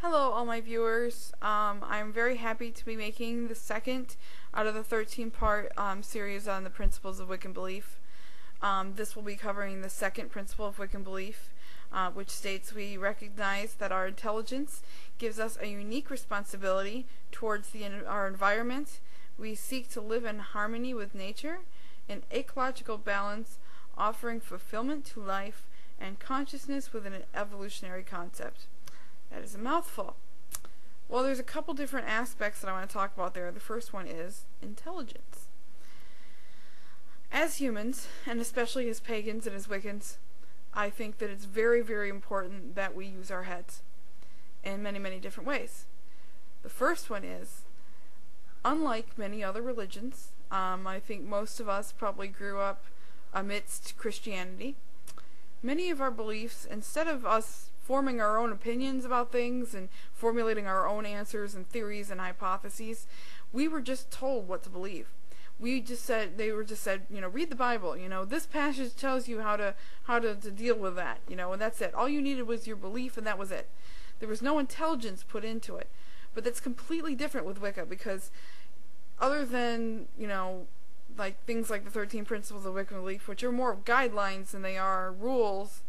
Hello all my viewers. I'm very happy to be making the second out of the 13-part series on the Principles of Wiccan Belief. This will be covering the second principle of Wiccan Belief, which states we recognize that our intelligence gives us a unique responsibility towards our environment. We seek to live in harmony with nature, in ecological balance, offering fulfillment to life and consciousness within an evolutionary concept. That is a mouthful. Well, there's a couple different aspects that I want to talk about there. The first one is intelligence. As humans, and especially as pagans and as Wiccans, I think that it's very, very important that we use our heads in many, many different ways. The first one is, unlike many other religions, I think most of us probably grew up amidst Christianity. Many of our beliefs, instead of us forming our own opinions about things and formulating our own answers and theories and hypotheses, we were just told what to believe. They were just said, read the Bible, this passage tells you how to deal with that, and that's it. All you needed was your belief, and that was it. There was no intelligence put into it. But that's completely different with Wicca, because other than, like things like the 13 Principles of Wiccan Belief, which are more of guidelines than they are rules,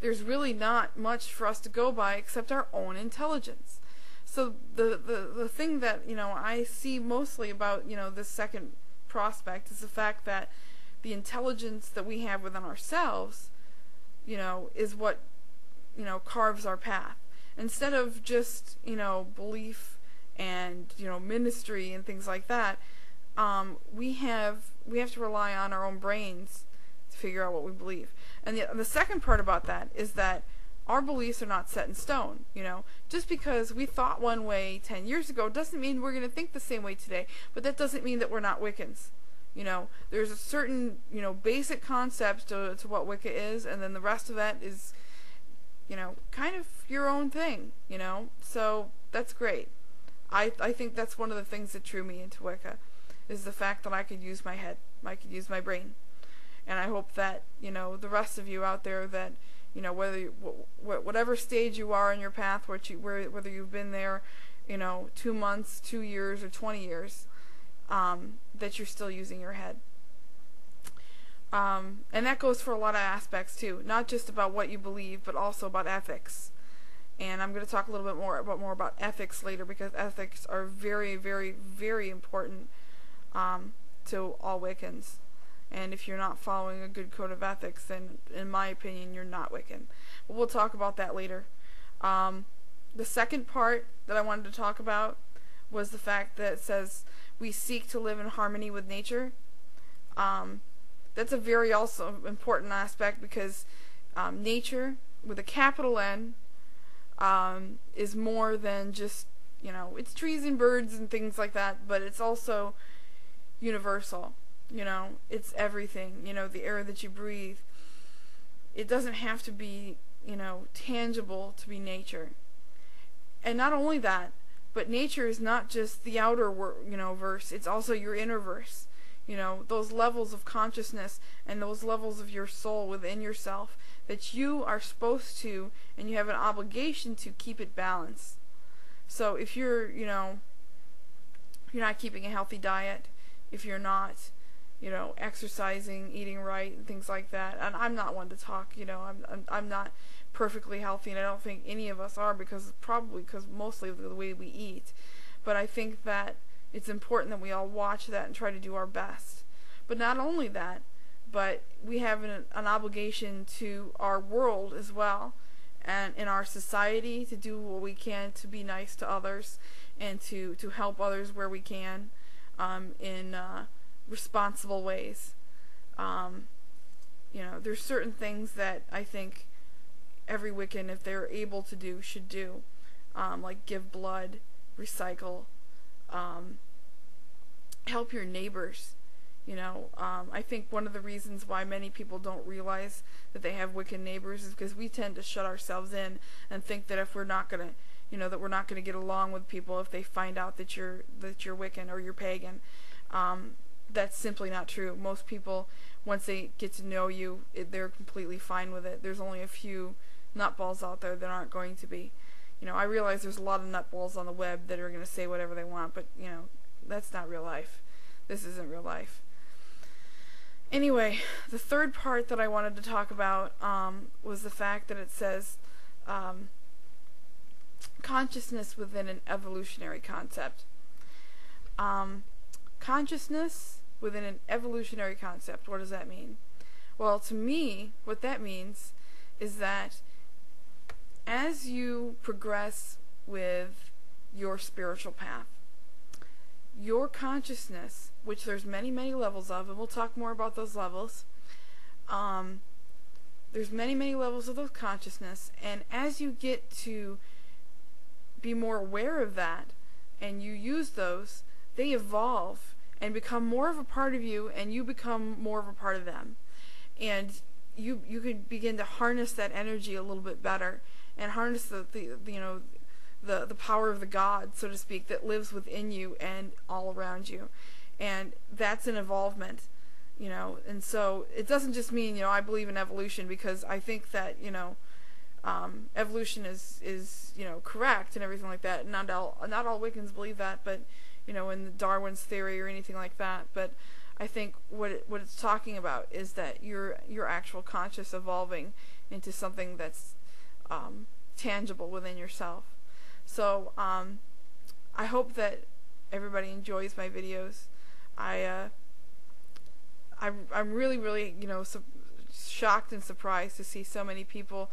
there's really not much for us to go by except our own intelligence. So the thing that I see mostly about this second prospect is the fact that the intelligence that we have within ourselves is what carves our path, instead of just belief and ministry and things like that. We have to rely on our own brains to figure out what we believe. And the second part about that is that our beliefs are not set in stone. Just because we thought one way 10 years ago doesn't mean we're going to think the same way today. But that doesn't mean that we're not Wiccans. There's a certain basic concepts to what Wicca is, and then the rest of that is kind of your own thing. So that's great. I think that's one of the things that drew me into Wicca, is the fact that I could use my head, I could use my brain. And I hope that, the rest of you out there, that, whatever stage you are in your path, whether you've been there, 2 months, 2 years, or 20 years, that you're still using your head. And that goes for a lot of aspects too, not just about what you believe, but also about ethics. And I'm going to talk a little bit more about ethics later, because ethics are very, very, very important to all Wiccans. And if you're not following a good code of ethics, then in my opinion, you're not Wiccan. But we'll talk about that later. The second part that I wanted to talk about was the fact that it says we seek to live in harmony with nature. That's a very also important aspect, because nature, with a capital N, is more than just, it's trees and birds and things like that, but it's also universal. It's everything. The air that you breathe. It doesn't have to be, tangible to be nature. And not only that, but nature is not just the outer verse. It's also your inner verse. Those levels of consciousness and those levels of your soul within yourself that you are supposed to, and you have an obligation to keep it balanced. So if you're, you're not keeping a healthy diet, if you're not exercising, eating right, and things like that. And I'm not one to talk, I'm not perfectly healthy, and I don't think any of us are, probably because mostly of the way we eat. But I think that it's important that we all watch that and try to do our best. But not only that, but we have an obligation to our world as well, and in our society, to do what we can to be nice to others, and to help others where we can, in responsible ways. There's certain things that I think every Wiccan, if they're able to do, should do, like give blood, recycle, help your neighbors. I think one of the reasons why many people don't realize that they have Wiccan neighbors is because we tend to shut ourselves in and think that if we're not gonna, that we're not gonna get along with people if they find out that you're Wiccan or you're pagan. That's simply not true. Most people, once they get to know you, they're completely fine with it. There's only a few nutballs out there that aren't going to be. You know, I realize there's a lot of nutballs on the web that are going to say whatever they want, but, you know, that's not real life. This isn't real life. Anyway, the third part that I wanted to talk about was the fact that it says consciousness within an evolutionary concept. Consciousness within an evolutionary concept. What does that mean? Well, to me, what that means is that as you progress with your spiritual path, your consciousness, which there's many, many levels of, and we'll talk more about those levels, there's many, many levels of those consciousness, and as you get to be more aware of that, and you use those, they evolve and become more of a part of you, and you become more of a part of them. And you could begin to harness that energy a little bit better, and harness the power of the God, so to speak, that lives within you and all around you. And that's an evolvement, you know. And so it doesn't just mean, you know, I believe in evolution, because I think that, you know, evolution is you know, correct and everything like that. Not all Wiccans believe that, but, you know, in Darwin's theory or anything like that. But I think what it's talking about is that your actual conscious evolving into something that's tangible within yourself. So I hope that everybody enjoys my videos. I'm really, really, you know, shocked and surprised to see so many people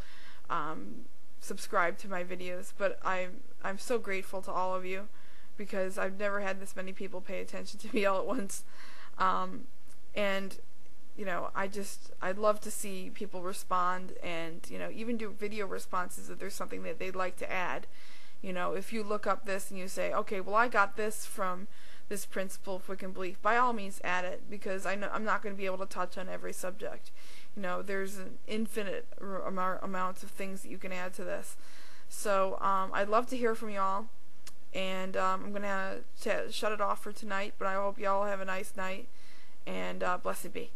subscribe to my videos. But I'm so grateful to all of you, because I've never had this many people pay attention to me all at once. And you know, I'd love to see people respond, and, you know, even do video responses if there's something that they'd like to add. You know, if you look up this and you say, okay, well, I got this from this Principle of Wiccan Belief, by all means add it, because I know I'm not going to be able to touch on every subject. You know, there's an infinite amount of things that you can add to this. So I'd love to hear from y'all, and I'm going to shut it off for tonight, but I hope y'all have a nice night, and blessed be.